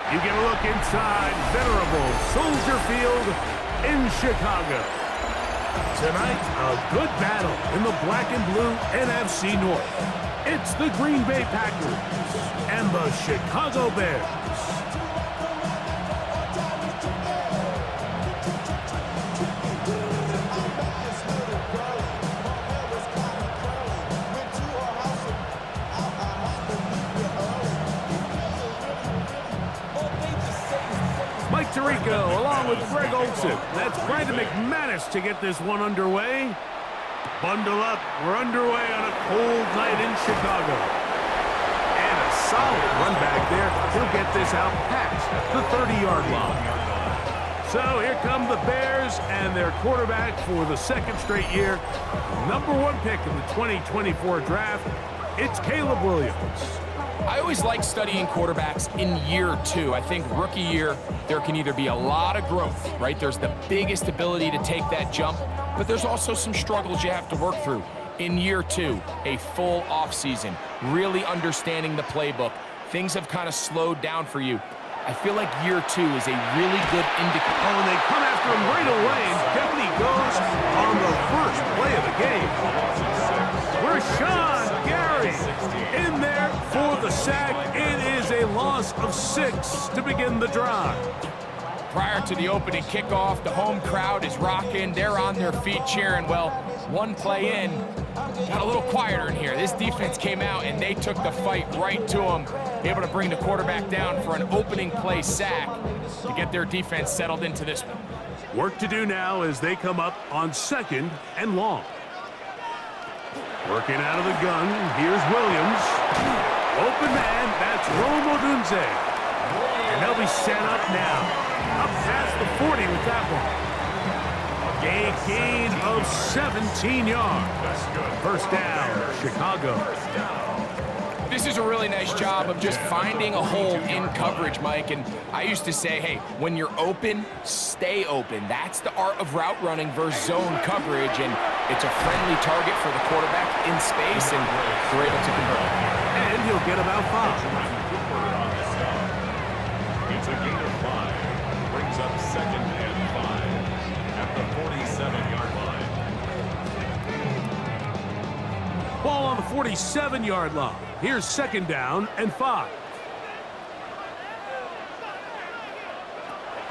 You get a look inside venerable Soldier Field in Chicago. Tonight, a good battle in the black and blue NFC North. It's the Green Bay Packers and the Chicago Bears. Mike Tirico along with Greg Olsen. That's Brandon McManus to get this one underway. Bundle up. We're underway on a cold night in Chicago. And a solid run back there. He'll get this out past the 30-yard line. So here come the Bears and their quarterback for the second straight year. #1 pick in the 2024 draft. It's Caleb Williams. I always like studying quarterbacks in year 2. I think rookie year, there can either be a lot of growth, right? There's the biggest ability to take that jump, but there's also some struggles you have to work through. In year 2, a full offseason, really understanding the playbook. Things have kind of slowed down for you. I feel like year 2 is a really good indicator. Oh, and they come after him right away, and down he goes on the first play of the game. Rashawn Gary in there for the sack. It is a loss of 6 to begin the drive. Prior to the opening kickoff, the home crowd is rocking. They're on their feet cheering. Well, one play in, got a little quieter in here. This defense came out, and they took the fight right to them, able to bring the quarterback down for an opening play sack to get their defense settled into this one. Work to do now as they come up on 2nd and long. Working out of the gun, here's Williams. Open man, that's Rome Odunze. And they'll be set up now. Up past the 40 with that one. A gain of 17 yards. First down, Chicago. This is a really nice job of just finding a hole in coverage, Mike. And I used to say, hey, when you're open, stay open. That's the art of route running versus zone coverage. And it's a friendly target for the quarterback in space, and we're able to convert. And he'll get about 5. It's a gain of 5. Brings up 2nd and 5 at the 47-yard line. Ball on the 47-yard line. Here's 2nd down and 5.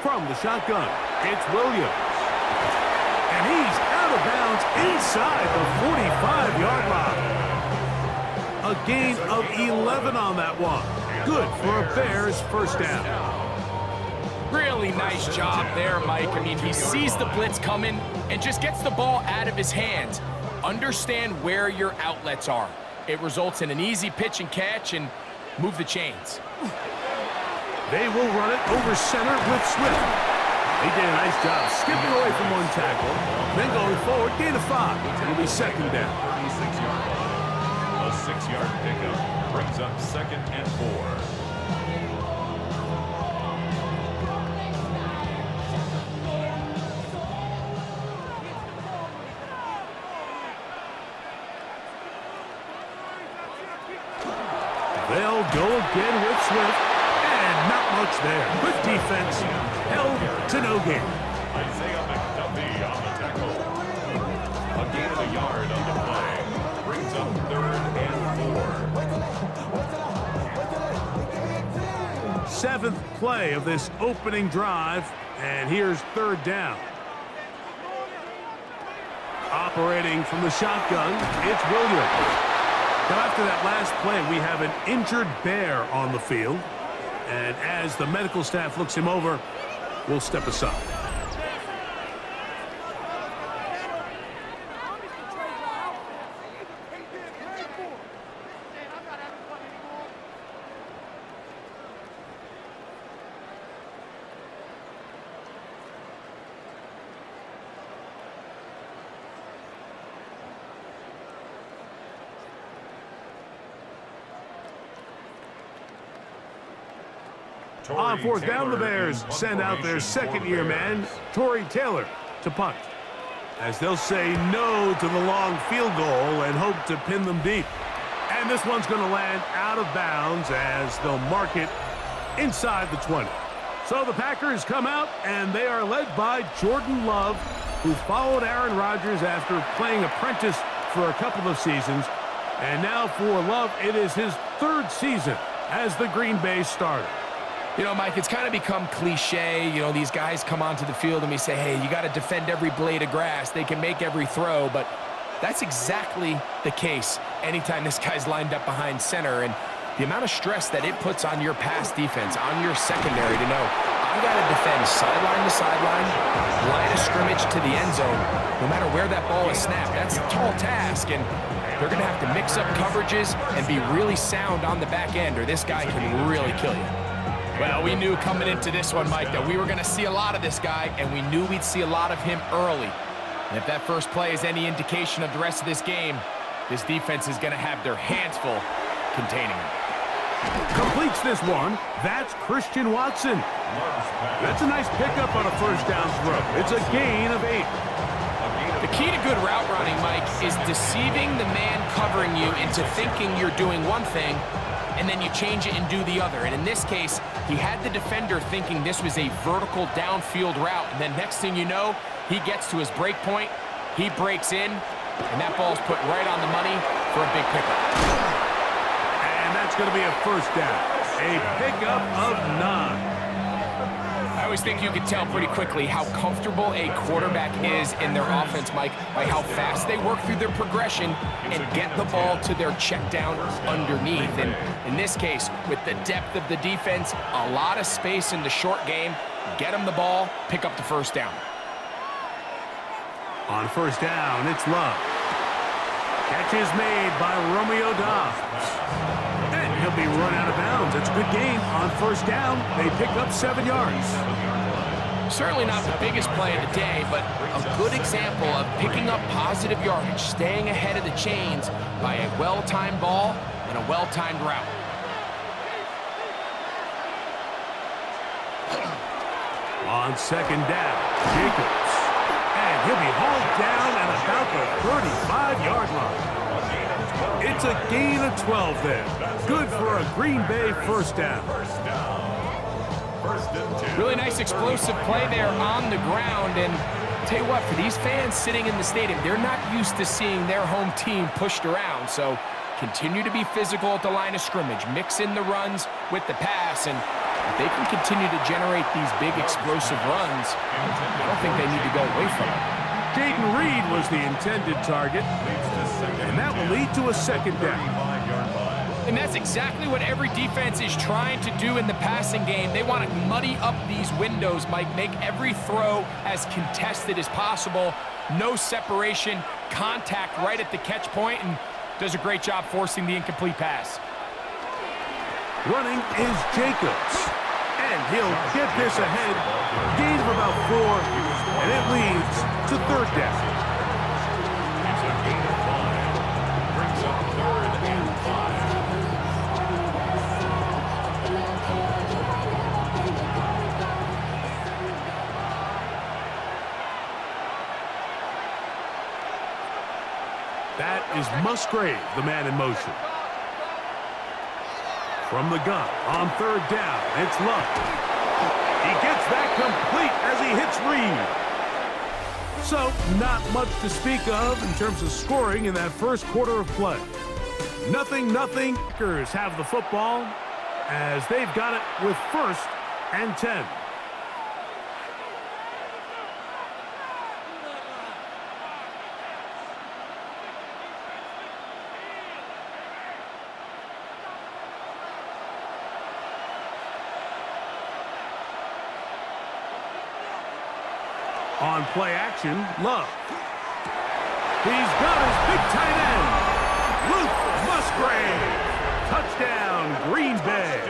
From the shotgun, it's Williams. And he's out of bounds inside the 45-yard line. A gain of 11 on that one. Good for a Bears first down. Really nice job there, Mike. I mean, he sees the blitz coming and just gets the ball out of his hands. Understand where your outlets are. It results in an easy pitch and catch and move the chains. They will run it over center with Swift. He did a nice job skipping away from one tackle, then going forward, gain of 5. It'll be 2nd down. 36-yard line. A 6-yard pickup brings up 2nd and 4. They'll go again with Swift, and not much there. Good defense, held to no gain. Isaiah McDuffie on the tackle. A gain of a yard on the play. Brings up 3rd and 4. 7th play of this opening drive, and here's 3rd down. Operating from the shotgun, it's Williams. Now, after that last play, we have an injured Bear on the field. And as the medical staff looks him over, we'll step aside. On 4th down, the Bears send out their 2nd-year man, Torrey Taylor, to punt, as they'll say no to the long field goal and hope to pin them deep. And this one's going to land out of bounds as they'll mark it inside the 20. So the Packers come out, and they are led by Jordan Love, who followed Aaron Rodgers after playing apprentice for a couple of seasons. And now for Love, it is his third season as the Green Bay starter. You know, Mike, it's kind of become cliche. You know, these guys come onto the field and we say, hey, you got to defend every blade of grass. They can make every throw, but that's exactly the case anytime this guy's lined up behind center. And the amount of stress that it puts on your pass defense, on your secondary to know, I got to defend sideline to sideline, line of scrimmage to the end zone, no matter where that ball is snapped. That's a tall task, and they're going to have to mix up coverages and be really sound on the back end, or this guy can really kill you. Well, we knew coming into this one, Mike, that we were going to see a lot of this guy, and we knew we'd see a lot of him early. And if that first play is any indication of the rest of this game, this defense is going to have their hands full containing him. Completes this one. That's Christian Watson. That's a nice pickup on a first down throw. It's a gain of 8. The key to good route running, Mike, is deceiving the man covering you into thinking you're doing one thing, and then you change it and do the other. And in this case, he had the defender thinking this was a vertical downfield route. And then next thing you know, he gets to his break point, he breaks in, and that ball's put right on the money for a big pickup. And that's going to be a first down. A pickup of 9. I always think you can tell pretty quickly how comfortable a quarterback is in their offense, Mike, by how fast they work through their progression and get the ball to their check down underneath. And in this case, with the depth of the defense, a lot of space in the short game, get them the ball, pick up the first down. On first down, it's Love. Catch is made by Romeo Doubs. And he'll be run out of bounds. It's a good game. On first down, they pick up 7 yards. Certainly not the biggest play of the day, but a good example of picking up positive yardage, staying ahead of the chains by a well-timed ball and a well-timed route. On second down, Jacobs. And he'll be hauled down at about the 35-yard line. It's a gain of 12 there. Good for a Green Bay first down. Really nice explosive play there on the ground. And tell you what, for these fans sitting in the stadium, they're not used to seeing their home team pushed around. So continue to be physical at the line of scrimmage. Mix in the runs with the pass. And if they can continue to generate these big explosive runs, I don't think they need to go away from it. Jaden Reed was the intended target, and that will lead to a second down. And that's exactly what every defense is trying to do in the passing game. They want to muddy up these windows, Mike, make every throw as contested as possible. No separation, contact right at the catch point, and does a great job forcing the incomplete pass. Running is Jacobs, and he'll get this ahead. Gain of about 4, and it leads to third down. It's a gain of 5. Brings up 3rd and 5. That is Musgrave, the man in motion. From the gun, on third down, it's Love. He gets that complete as he hits Reed. So, not much to speak of in terms of scoring in that first quarter of play. 0-0. Packers have the football as they've got it with 1st and 10. On play action, Love. He's got his big tight end, Luke Musgrave. Touchdown, Green Bay.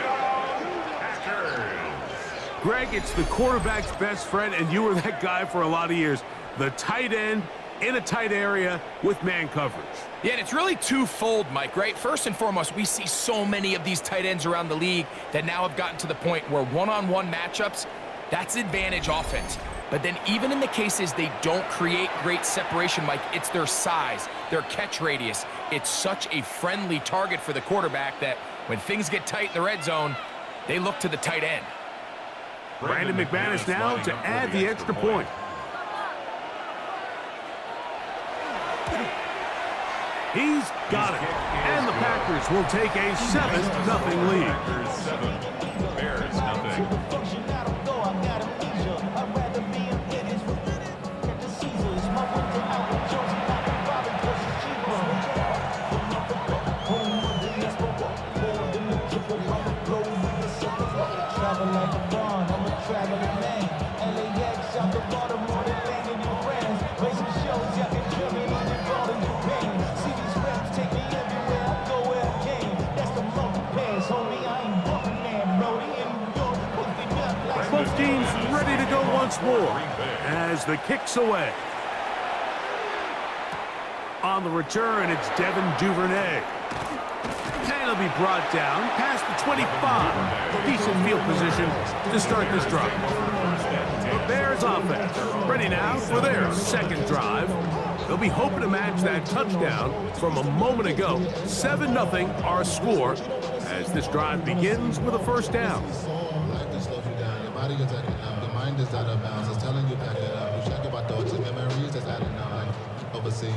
Greg, it's the quarterback's best friend, and you were that guy for a lot of years. The tight end in a tight area with man coverage. Yeah, and it's really twofold, Mike, right? First and foremost, we see so many of these tight ends around the league that now have gotten to the point where one-on-one matchups, that's advantage offense. But then even in the cases they don't create great separation, Mike, it's their size, their catch radius. It's such a friendly target for the quarterback that when things get tight in the red zone, they look to the tight end. Brandon McManus now to add the extra point. He's got it. And the Packers will take a 7-0 lead. Packers 7, Bears nothing. Both teams ready to go once more as the kick's away. On the return, it's Devin Duvernay. And he'll be brought down past the 25. Decent field position to start this drive. The Bears offense ready now for their second drive. They'll be hoping to match that touchdown from a moment ago. 7-0 our score as this drive begins with a first down. Your mind is out of bounds. It's telling you back it up. You check about thoughts and memories that's adding on overseas.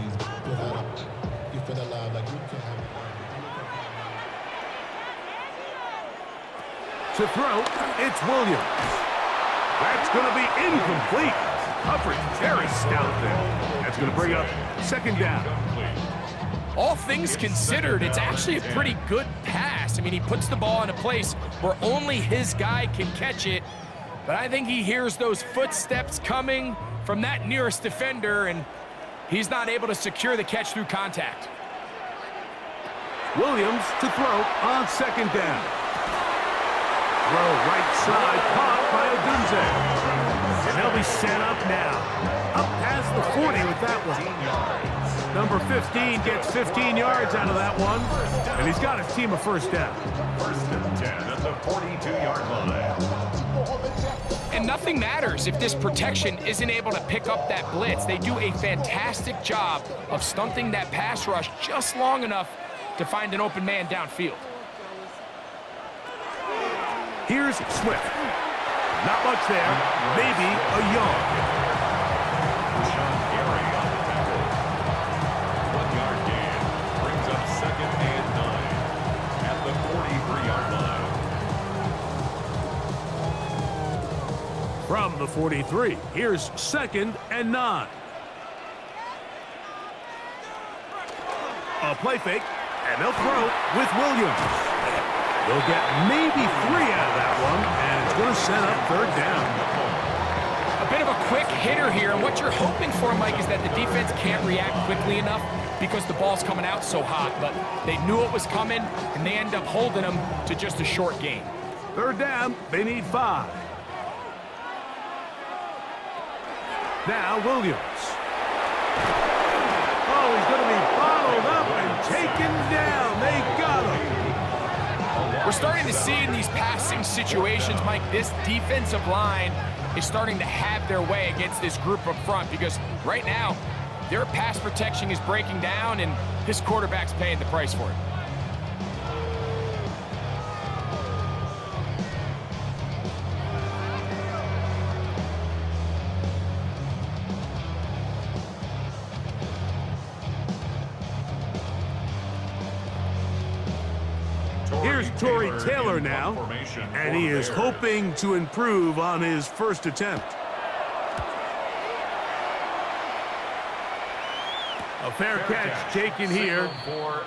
You feel alive like you can't have it. To throw, it's Williams. That's going to be incomplete. Coverage very stout there. That's going to bring up second down. All things considered, it's actually a pretty good pass. I mean, he puts the ball in a place where only his guy can catch it. But I think he hears those footsteps coming from that nearest defender, and he's not able to secure the catch through contact. Williams to throw on second down. Throw right side, caught by Odunze. And they'll be set up now. Up past the 40 with that one. Number 15 gets 15 yards out of that one. And he's got his team a first down. First and 10 at the 42-yard line. And nothing matters if this protection isn't able to pick up that blitz. They do a fantastic job of stunting that pass rush just long enough to find an open man downfield. Here's Swift. Not much there. Maybe a yard. Sean Gary on the tackle. 1-yard gain. Brings up second and 9 at the 43-yard line. From the 43, here's second and 9. A play fake, and they'll throw with Williams. They'll get maybe 3 out of that one, and it's going to set up third down. A bit of a quick hitter here, and what you're hoping for, Mike, is that the defense can't react quickly enough because the ball's coming out so hot, but they knew it was coming, and they end up holding them to just a short gain. Third down, they need 5. Now Williams. Oh, he's going to be bottled up and taken down. They got him. We're starting to see in these passing situations, Mike, this defensive line is starting to have their way against this group up front because right now, their pass protection is breaking down and this quarterback's paying the price for it. Here's Torrey Taylor now, and he is hoping to improve on his first attempt. A fair catch taken here,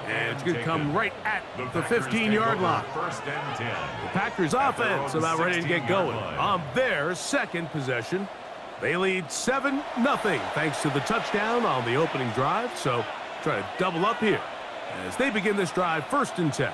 and it's going to come right at the 15-yard line. First and 10. The Packers offense about ready to get going on their second possession. They lead 7-0 thanks to the touchdown on the opening drive, so try to double up here as they begin this drive first and 10.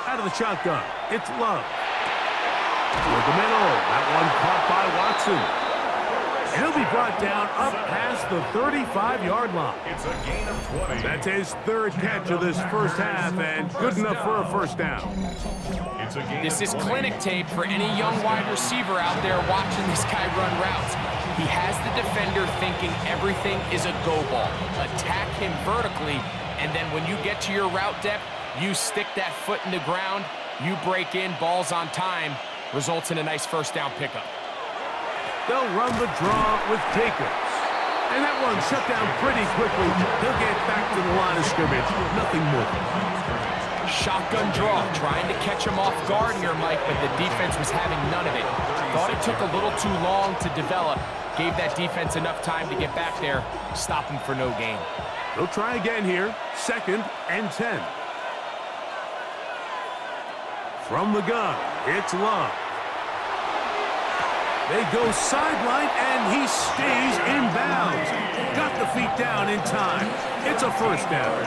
Out of the shotgun, it's Love. With the middle, that one caught by Watson. And he'll be brought down up past the 35-yard line. It's a gain of 20. That's his third catch of this first half, and good enough for a first down. It's a gain This of is 20. clinic tape for any young wide receiver out there watching this guy run routes. He has the defender thinking everything is a go ball. Attack him vertically, and then when you get to your route depth, you stick that foot in the ground, you break in, balls on time, results in a nice first down pickup. They'll run the draw with Jacobs. And that one shut down pretty quickly. He'll get back to the line of scrimmage. Nothing more. Shotgun draw, trying to catch him off guard here, Mike, but the defense was having none of it. Thought it took a little too long to develop. Gave that defense enough time to get back there. Stop him for no gain. They'll try again here. 2nd and 10. From the gun, it's Love. They go sideline, and he stays in bounds. Got the feet down in time. It's a first down.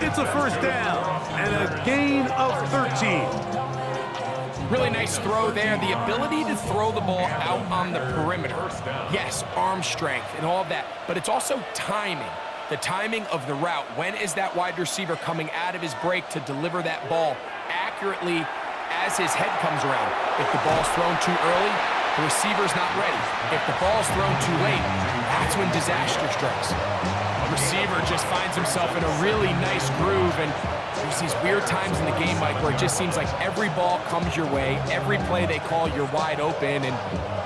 It's a first down, and a gain of 13. Really nice throw there. The ability to throw the ball out on the perimeter. Yes, arm strength and all of that, but it's also timing. The timing of the route. When is that wide receiver coming out of his break to deliver that ball accurately as his head comes around? If the ball's thrown too early, the receiver's not ready. If the ball's thrown too late, that's when disaster strikes. A receiver just finds himself in a really nice groove, and there's these weird times in the game, Mike, where it just seems like every ball comes your way, every play they call, you're wide open, and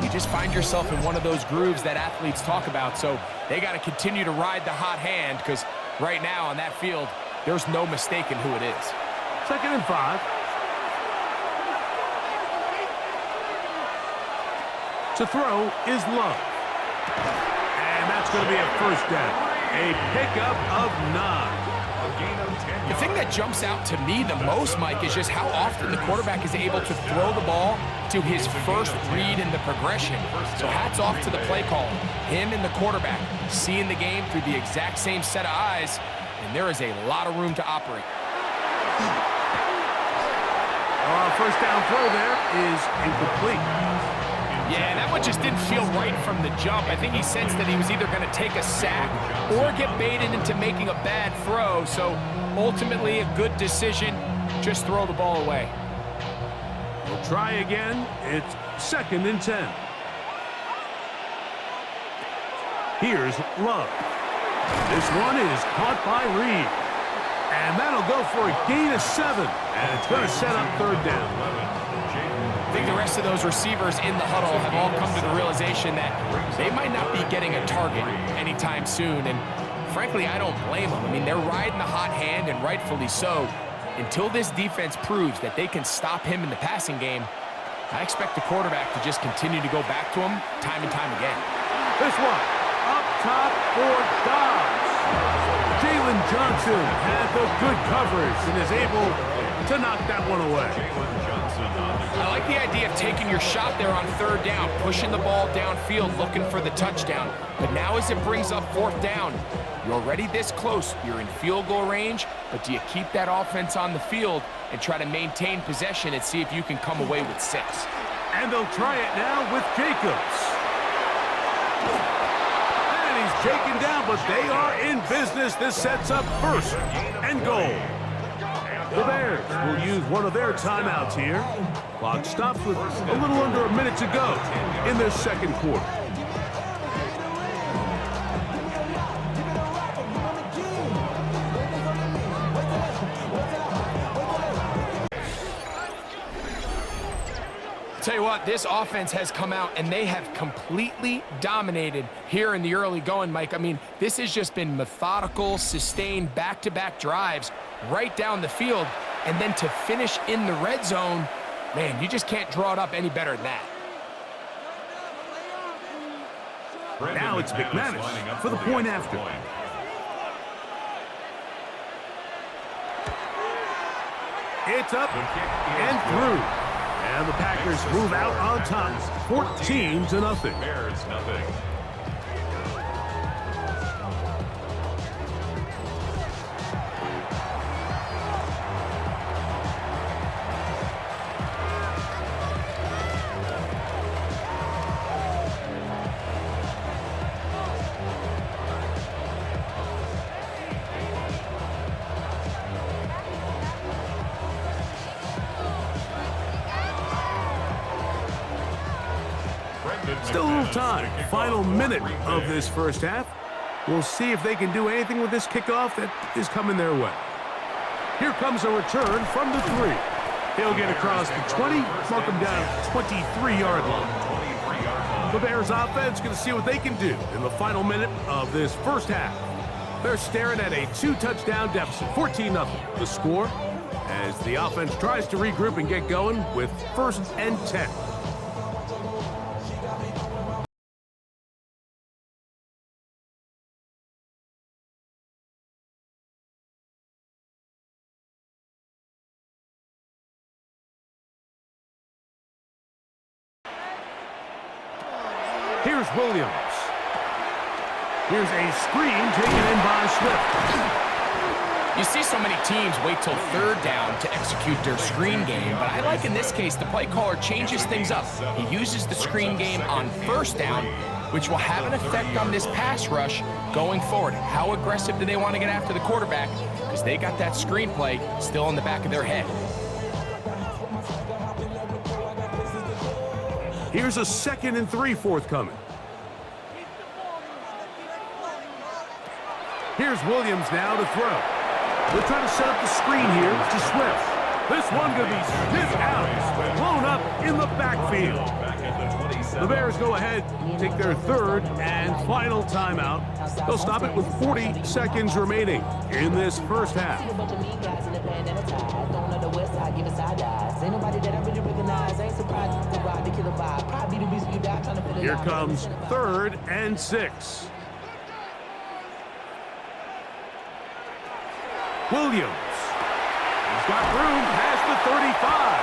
you just find yourself in one of those grooves that athletes talk about. So they got to continue to ride the hot hand, because right now on that field, there's no mistaking who it is. 2nd and 5. To throw is Love. And that's going to be a first down. A pickup of 9. The thing that jumps out to me the most, Mike, is just how often the quarterback is able to throw the ball to his first read in the progression. So hats off to the play caller. Him and the quarterback seeing the game through the exact same set of eyes, and there is a lot of room to operate. First down throw there is incomplete. Yeah, that one just didn't feel right from the jump. I think he sensed that he was either going to take a sack or get baited into making a bad throw. So ultimately a good decision. Just throw the ball away. We'll try again. It's 2nd and 10. Here's Love. This one is caught by Reed. And that'll go for a gain of 7. And it's going to set up 3rd down. I think the rest of those receivers in the huddle have all come to the realization that they might not be getting a target anytime soon. And frankly, I don't blame them. I mean, they're riding the hot hand, and rightfully so. Until this defense proves that they can stop him in the passing game, I expect the quarterback to just continue to go back to him time and time again. This one, up top for Dobbs. Jalen Johnson had the good coverage and is able to knock that one away. I like the idea of taking your shot there on 3rd down, pushing the ball downfield, looking for the touchdown. But now as it brings up 4th down, you're already this close. You're in field goal range, but do you keep that offense on the field and try to maintain possession and see if you can come away with 6? And they'll try it now with Jacobs. And he's taken down, but they are in business. This sets up 1st and goal. The Bears will use one of their timeouts here. Clock stops with a little under a minute to go in this 2nd quarter. Tell you what, this offense has come out and they have completely dominated here in the early going, Mike. I mean, this has just been methodical, sustained, back-to-back drives right down the field. And then to finish in the red zone, man, you just can't draw it up any better than that. Now it's McManus for the point after. It's up and through. And the Packers move out on top, 14-0. Bears nothing. Still a little time. Final minute of this first half. We'll see if they can do anything with this kickoff that is coming their way. Here comes a return from the 3. He'll get across the 20, mark him down at the 23-yard line. The Bears offense going to see what they can do in the final minute of this first half. They're staring at a 2-touchdown deficit, 14-0. The score as the offense tries to regroup and get going with 1st and 10. Here's Williams. Here's a screen taken in by Swift. You see so many teams wait till 3rd down to execute their screen game, but I like in this case the play caller changes things up. He uses the screen game on 1st down, which will have an effect on this pass rush going forward. How aggressive do they want to get after the quarterback? Because they got that screen play still in the back of their head. Here's a 2nd and 3 forthcoming. Here's Williams now to throw. They're trying to set up the screen here to Swift. This one going to be sniffed out, blown up in the backfield. The Bears go ahead, take their 3rd and final timeout. They'll stop it with 40 seconds remaining in this first half. Here comes 3rd and 6. Williams. He's got room past the 35.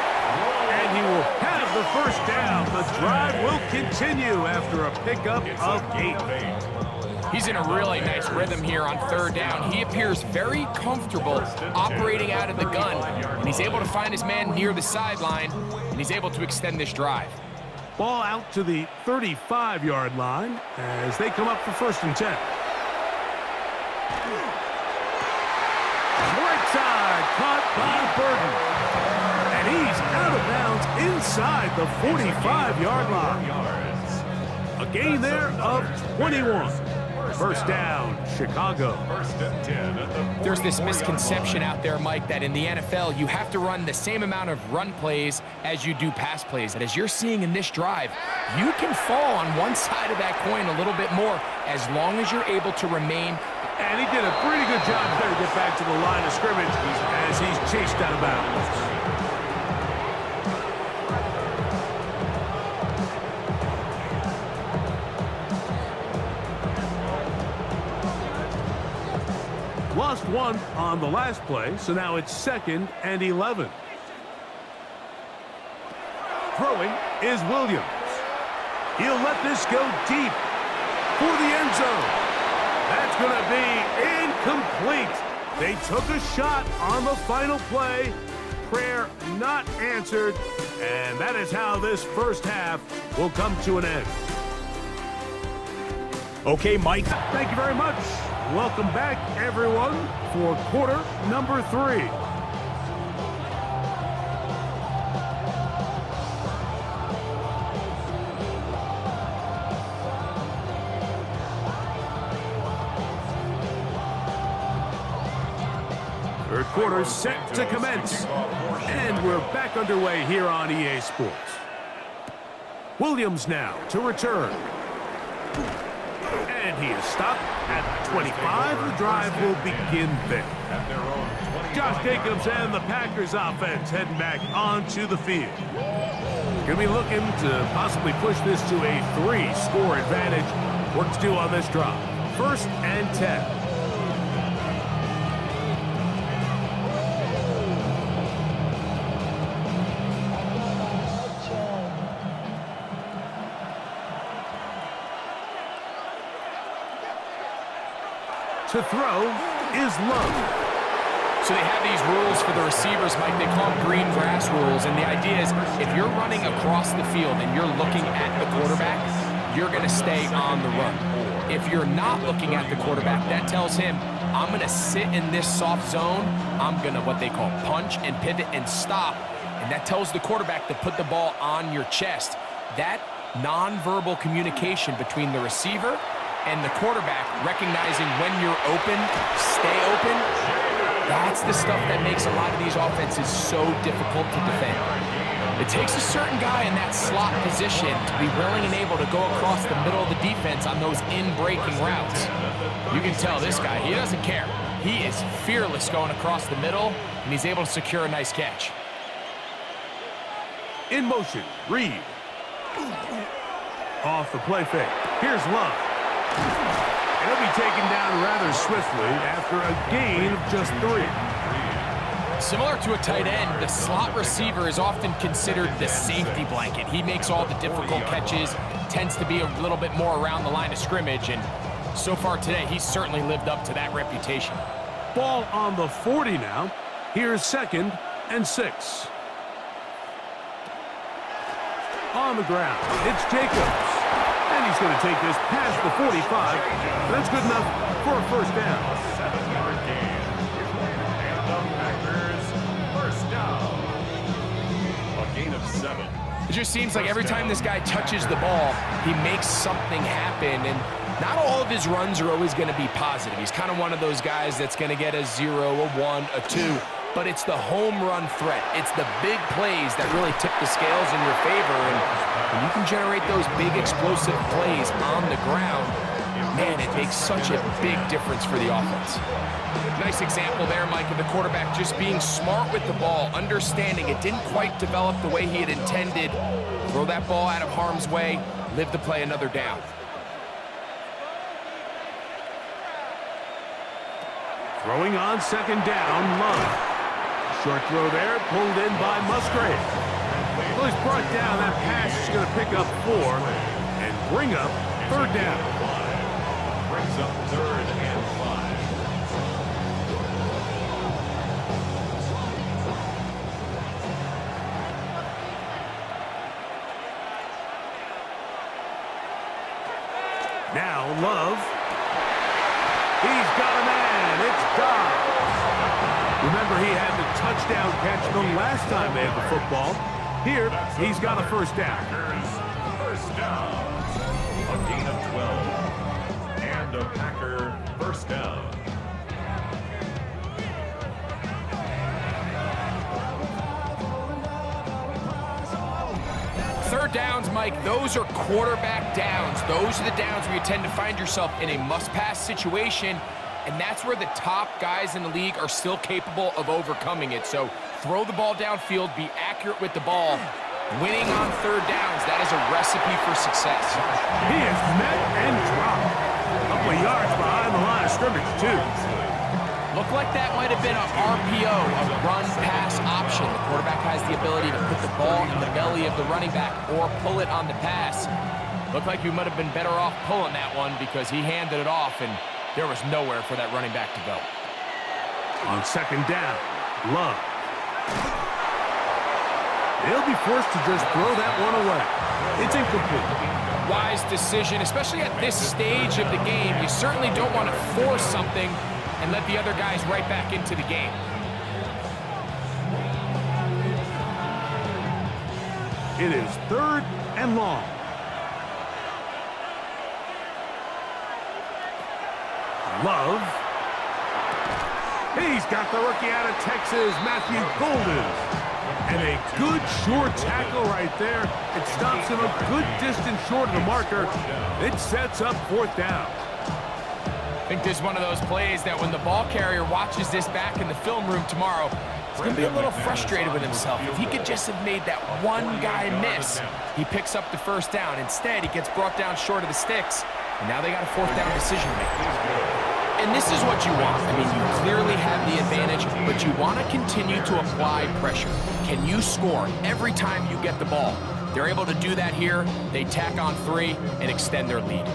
And he will have the first down. The drive will continue after a pickup of 8. He's in a really nice rhythm here on 3rd down. He appears very comfortable operating out of the gun. And he's able to find his man near the sideline. And he's able to extend this drive. Ball out to the 35-yard line as they come up for 1st and 10. Side, caught by Burton. And he's out of bounds inside the 45-yard line. A gain there of 21. 1st down, Chicago. There's this misconception out there, Mike, that in the NFL, you have to run the same amount of run plays as you do pass plays. And as you're seeing in this drive, you can fall on one side of that coin a little bit more as long as you're able to remain. And he did a pretty good job there to get back to the line of scrimmage as he's chased out of bounds. Lost 1 on the last play, so now it's 2nd and 11. Throwing is Williams. He'll let this go deep for the end zone. That's going to be incomplete. They took a shot on the final play. Prayer not answered. And that is how this first half will come to an end. Okay, Mike. Thank you very much. Welcome back, everyone, for quarter number 3. Third quarter set to commence. And we're back underway here on EA Sports. Williams now to return. And he is stopped at 25. The drive will begin there. Josh Jacobs and the Packers offense heading back onto the field. Going to be looking to possibly push this to a 3-score advantage. Work to do on this drive. 1st and 10. To throw is Love. So they have these rules for the receivers, Mike. They call them green grass rules. And the idea is if you're running across the field and you're looking at the quarterback, you're going to stay on the run. If you're not looking at the quarterback, that tells him, I'm going to sit in this soft zone. I'm going to what they call punch and pivot and stop. And that tells the quarterback to put the ball on your chest. That nonverbal communication between the receiver and the quarterback, recognizing when you're open, stay open. That's the stuff that makes a lot of these offenses so difficult to defend. It takes a certain guy in that slot position to be willing and able to go across the middle of the defense on those in-breaking routes. You can tell this guy, he doesn't care. He is fearless going across the middle, and he's able to secure a nice catch. In motion, Reed. Off the play fake. Here's Love. And he'll be taken down rather swiftly after a gain of just 3. Similar to a tight end, the slot receiver is often considered the safety blanket. He makes all the difficult catches, tends to be a little bit more around the line of scrimmage, and so far today, he's certainly lived up to that reputation. Ball on the 40 now. Here's 2nd and 6. On the ground, it's Jacobs. And he's going to take this past the 45. That's good enough for a first down. 7-yard gain. And the Packers first down. A gain of 7. It just seems like every time this guy touches the ball, he makes something happen. And not all of his runs are always going to be positive. He's kind of one of those guys that's going to get a 0, a 1, a 2. But it's the home run threat. It's the big plays that really tip the scales in your favor. And when you can generate those big explosive plays on the ground, man, it makes such a big difference for the offense. Nice example there, Mike, of the quarterback just being smart with the ball, understanding it didn't quite develop the way he had intended. Throw that ball out of harm's way, live to play another down. Throwing on 2nd down, Love. Short throw there, pulled in by Musgrave. Well, he's brought down. That pass is going to pick up 4 and bring up 3rd down. Brings up 3rd and 5. Now Love. He's got a man. It's Dobbs. Remember, he had the touchdown catch the last time they had the football. Here, he's got a first down. First down. A gain of 12. And a Packer first down. Third downs, Mike, those are quarterback downs. Those are the downs where you tend to find yourself in a must-pass situation, and that's where the top guys in the league are still capable of overcoming it. So throw the ball downfield, be accurate with the ball. Winning on 3rd downs, that is a recipe for success. He is met and dropped. A couple of yards behind the line of scrimmage, too. Looked like that might have been a RPO, a run-pass option. The quarterback has the ability to put the ball in the belly of the running back or pull it on the pass. Looked like you might have been better off pulling that one because he handed it off, and there was nowhere for that running back to go. On 2nd down, Love. They'll be forced to just throw that one away. It's incomplete. Wise decision, especially at this stage of the game. You certainly don't want to force something and let the other guys right back into the game. It is 3rd and long. Love. He's got the rookie out of Texas, Matthew Golden. And a good short tackle right there. It stops him a good distance short of the marker. It sets up 4th down. I think this is one of those plays that when the ball carrier watches this back in the film room tomorrow, he's going to be a little frustrated with himself. If he could just have made that one guy miss, he picks up the 1st down. Instead, he gets brought down short of the sticks, and now they got a 4th down decision to make. And this is what you want. I mean, you clearly have the advantage, but you want to continue to apply pressure. Can you score every time you get the ball? They're able to do that here. They tack on 3 and extend their lead.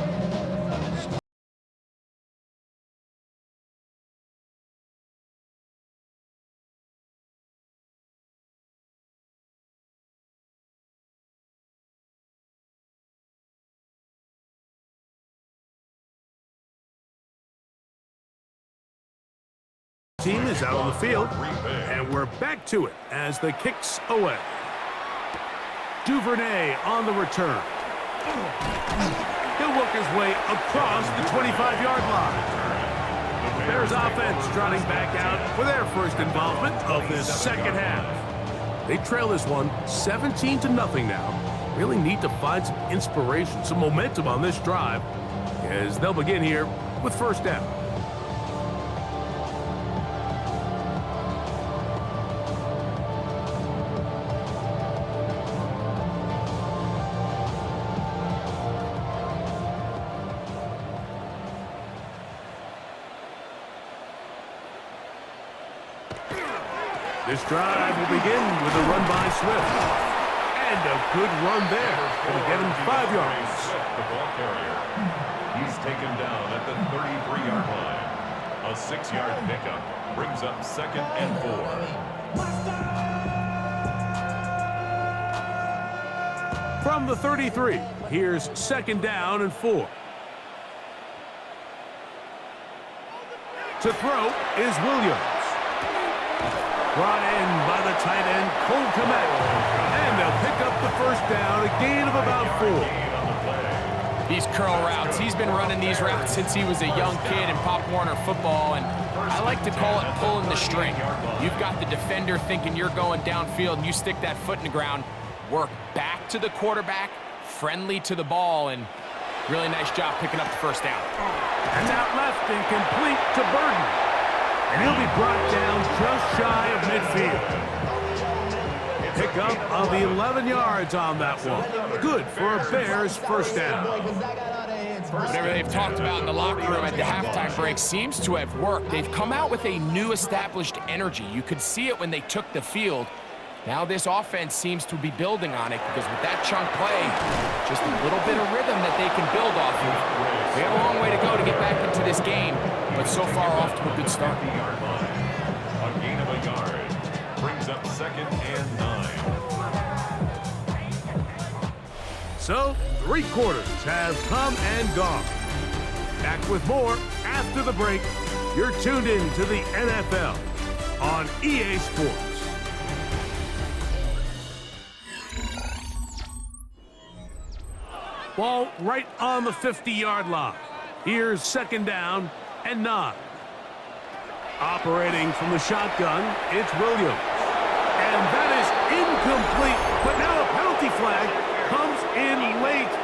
Team is out on the field, and we're back to it as the kick's away. Duvernay on the return. He'll work his way across the 25-yard line. Bears offense trotting back out for their first involvement of this second half. They trail this one 17-0 now. Really need to find some inspiration, some momentum on this drive as they'll begin here with first down. This drive will begin with a run by Swift. And a good run there. It'll get him 5 yards. The ball carrier. He's taken down at the 33-yard line. A 6-yard pickup brings up 2nd and 4. From the 33, here's 2nd down and 4. To throw is Williams. Brought in by the tight end, Cole Kmet. And they'll pick up the first down, a gain of about 4. These curl routes, he's been running these routes since he was a young kid in Pop Warner football, and I like to call it pulling the string. You've got the defender thinking you're going downfield, and you stick that foot in the ground, work back to the quarterback, friendly to the ball, and really nice job picking up the first down. And out left and complete to Burden. And he'll be brought down just shy of midfield. Pickup of 11 yards on that one. Good for a Bears first down. Whatever they've talked about in the locker room at the halftime break seems to have worked. They've come out with a new established energy. You could see it when they took the field. Now this offense seems to be building on it because with that chunk play, just a little bit of rhythm that they can build off of. They have a long way to go to get back into this game, but so far off to a good start. A gain of a yard brings up 2nd and 9. So, 3 quarters have come and gone. Back with more after the break. You're tuned in to the NFL on EA Sports. Ball right on the 50-yard line. Here's 2nd down and 9. Operating from the shotgun, it's Williams. And that is incomplete, but now a penalty flag comes in late.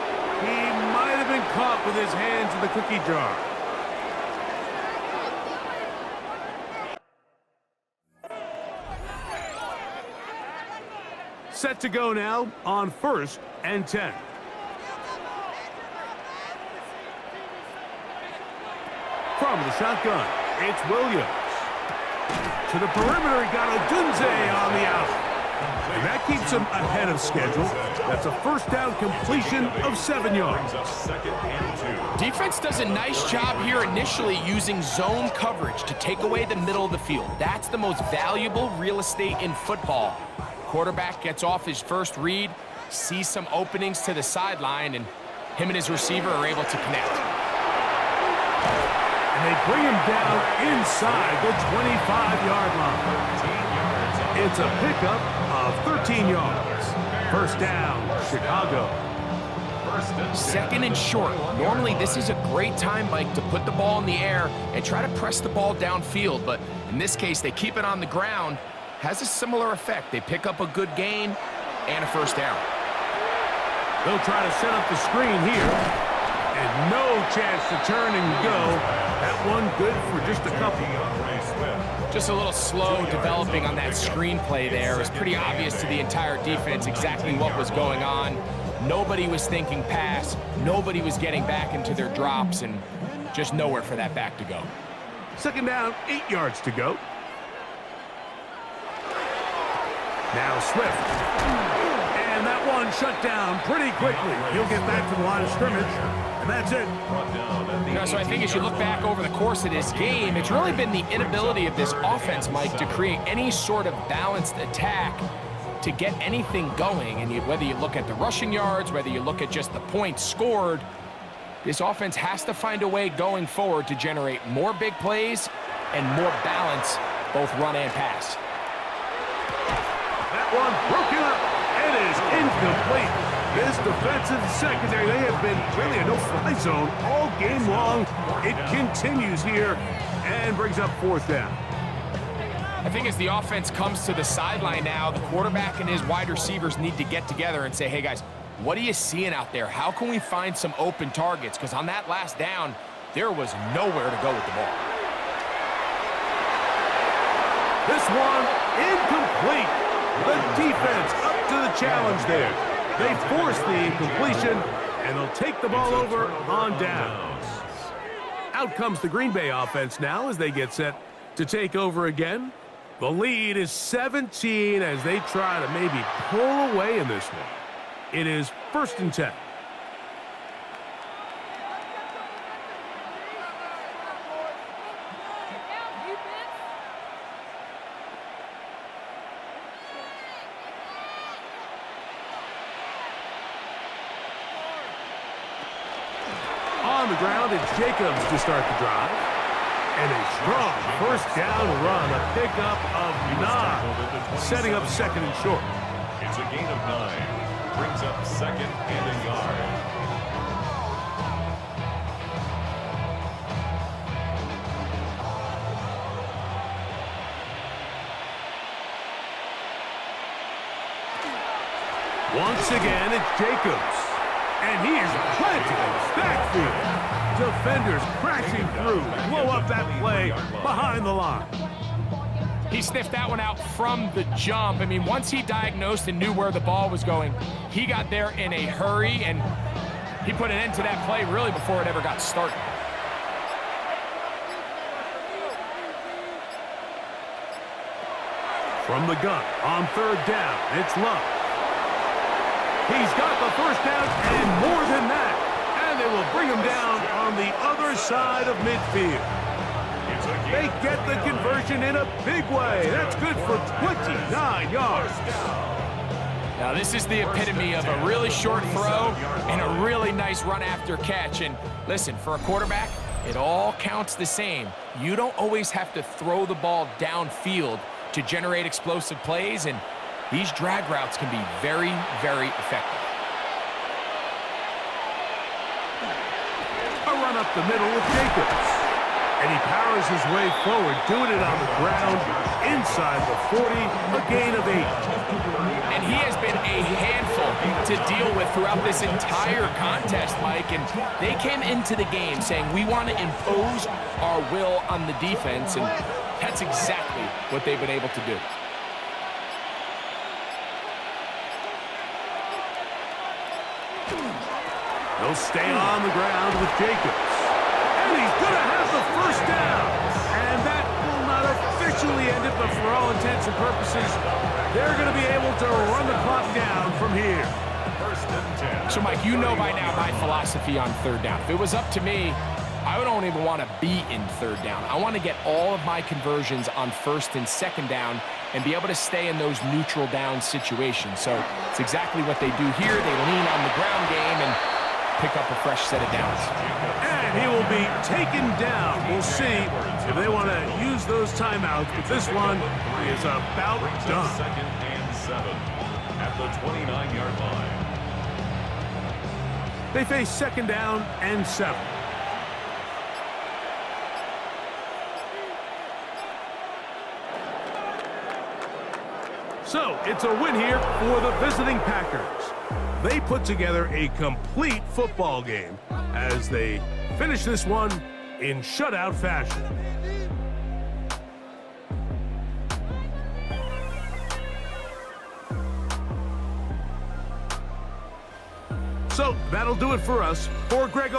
He might have been caught with his hands in the cookie jar. Set to go now on 1st and 10. From the shotgun, it's Williams. To the perimeter, he got Odunze on the out. And that keeps him ahead of schedule. That's a first down completion of 7 yards. Defense does a nice job here initially using zone coverage to take away the middle of the field. That's the most valuable real estate in football. Quarterback gets off his first read, sees some openings to the sideline, and him and his receiver are able to connect. And they bring him down inside the 25-yard line. It's a pickup of 13 yards. First down, Chicago. 2nd and short. Normally, this is a great time, Mike, to put the ball in the air and try to press the ball downfield. But in this case, they keep it on the ground. Has a similar effect. They pick up a good gain and a first down. They'll try to set up the screen here. And no chance to turn and go. That one good for just a couple. Just a little slow developing on that screenplay there. It was pretty obvious to the entire defense exactly what was going on. Nobody was thinking pass. Nobody was getting back into their drops, and just nowhere for that back to go. 2nd down, 8 yards to go. Now Swift. And that one shut down pretty quickly. He'll get back to the line of scrimmage, and that's it. So I think as you look back over the course of this game, it's really been the inability of this offense, Mike, to create any sort of balanced attack to get anything going. And whether you look at the rushing yards, whether you look at just the points scored, this offense has to find a way going forward to generate more big plays and more balance, both run and pass. That one broken up. It is incomplete. This defensive secondary, they have been really a no-fly zone all game long. It continues here and brings up fourth down. I think as the offense comes to the sideline now, the quarterback and his wide receivers need to get together and say, hey, guys, what are you seeing out there? How can we find some open targets? Because on that last down, there was nowhere to go with the ball. This one incomplete. The defense up to the challenge there. They force the incompletion, and they'll take the ball over on downs. Out comes the Green Bay offense now as they get set to take over again. The lead is 17 as they try to maybe pull away in this one. It is 1st and 10. On the ground, it's Jacobs to start the drive. And a strong first down run, a pickup of 9, setting up 2nd and short. It's a gain of 9. Brings up 2nd and a yard. Once again, it's Jacobs. And he is planted in the backfield. Defenders crashing through, blow up that play behind the line. He sniffed that one out from the jump. I mean, once he diagnosed and knew where the ball was going, he got there in a hurry, and he put an end to that play really before it ever got started. From the gun, on 3rd down, it's Love. He's got the first down and more than that. And they will bring him down on the other side of midfield. They get the conversion in a big way. That's good for 29 yards. Now, this is the epitome of a really short throw and a really nice run after catch. And listen, for a quarterback, it all counts the same. You don't always have to throw the ball downfield to generate explosive plays, and these drag routes can be very, very effective. A run up the middle with Jacobs. And he powers his way forward, doing it on the ground, inside the 40, a gain of 8. And he has been a handful to deal with throughout this entire contest, Mike. And they came into the game saying, we want to impose our will on the defense, and that's exactly what they've been able to do. He'll stay on the ground with Jacobs. And he's going to have the first down. And that will not officially end it, but for all intents and purposes, they're going to be able to run the clock down from here. 1st and 10. So, Mike, you know by now my philosophy on 3rd down. If it was up to me, I don't even want to be in 3rd down. I want to get all of my conversions on 1st and 2nd down and be able to stay in those neutral down situations. So it's exactly what they do here. They lean on the ground game and pick up a fresh set of downs. And he will be taken down. We'll see if they want to use those timeouts, but this one is about done. 2nd and 7 at the 29-yard line. They face 2nd down and 7. So, it's a win here for the visiting Packers. They put together a complete football game as they finish this one in shutout fashion. So, that'll do it for us. For Greg